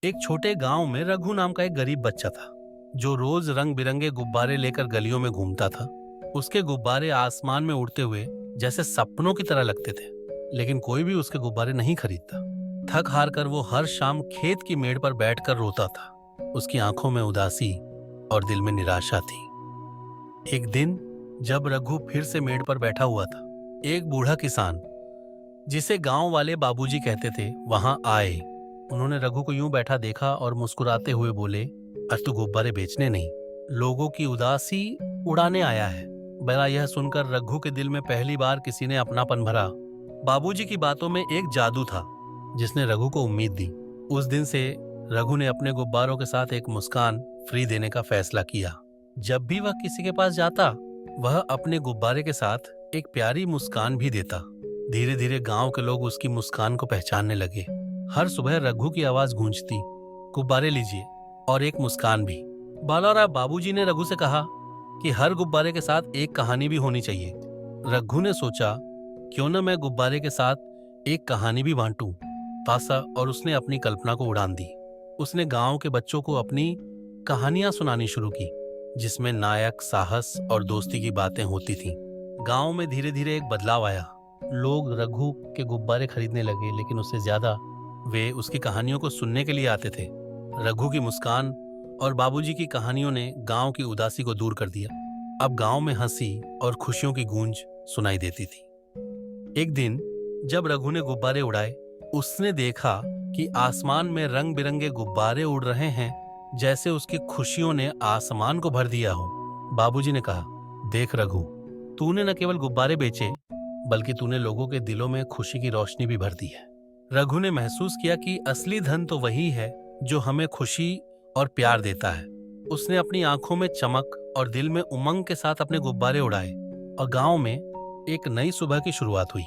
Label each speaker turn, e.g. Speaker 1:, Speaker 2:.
Speaker 1: एक छोटे गांव में रघु नाम का एक गरीब बच्चा था जो रोज रंग बिरंगे गुब्बारे लेकर गलियों में घूमता था। उसके गुब्बारे आसमान में उड़ते हुए जैसे सपनों की तरह लगते थे, लेकिन कोई भी उसके गुब्बारे नहीं खरीदता। थक हार कर वो हर शाम खेत की मेड़ पर बैठकर रोता था। उसकी आंखों में उदासी और दिल में निराशा थी। एक दिन जब रघु फिर से मेड़ पर बैठा हुआ था, एक बूढ़ा किसान जिसे गांव वाले बाबूजी कहते थे वहां आए। उन्होंने रघु को यूं बैठा देखा और मुस्कुराते हुए बोले, आज तू गुब्बारे बेचने नहीं, लोगों की उदासी उड़ाने आया है। बड़ा यह सुनकर रघु के दिल में पहली बार किसी ने अपनापन भरा। बाबूजी की बातों में एक जादू था जिसने रघु को उम्मीद दी। उस दिन से रघु ने अपने गुब्बारों के साथ एक मुस्कान फ्री देने का फैसला किया। जब भी वह किसी के पास जाता, वह अपने गुब्बारे के साथ एक प्यारी मुस्कान भी देता। धीरे धीरे गांव के लोग उसकी मुस्कान को पहचानने लगे। हर सुबह रघु की आवाज गूंजती, गुब्बारे लीजिए और एक मुस्कान भी। बालाराव बाबूजी ने रघु से कहा कि हर गुब्बारे के साथ एक कहानी भी होनी चाहिए। रघु ने सोचा, क्यों न मैं गुब्बारे के साथ एक कहानी भी बांटूं। तासा और उसने अपनी कल्पना को उड़ान दी। उसने गांव के बच्चों को अपनी कहानियां सुनानी शुरू की, जिसमें नायक, साहस और दोस्ती की बातें होती थीं। गांव में धीरे धीरे एक बदलाव आया। लोग रघु के गुब्बारे खरीदने लगे, लेकिन उससे ज्यादा वे उसकी कहानियों को सुनने के लिए आते थे। रघु की मुस्कान और बाबूजी की कहानियों ने गांव की उदासी को दूर कर दिया। अब गांव में हंसी और खुशियों की गूंज सुनाई देती थी। एक दिन जब रघु ने गुब्बारे उड़ाए, उसने देखा कि आसमान में रंग बिरंगे गुब्बारे उड़ रहे हैं, जैसे उसकी खुशियों ने आसमान को भर दिया हो। बाबूजी ने कहा, देख रघु, तूने न केवल गुब्बारे बेचे, बल्कि तूने लोगों के दिलों में खुशी की रोशनी भी भर दी है। रघु ने महसूस किया कि असली धन तो वही है जो हमें खुशी और प्यार देता है। उसने अपनी आंखों में चमक और दिल में उमंग के साथ अपने गुब्बारे उड़ाए और गांव में एक नई सुबह की शुरुआत हुई।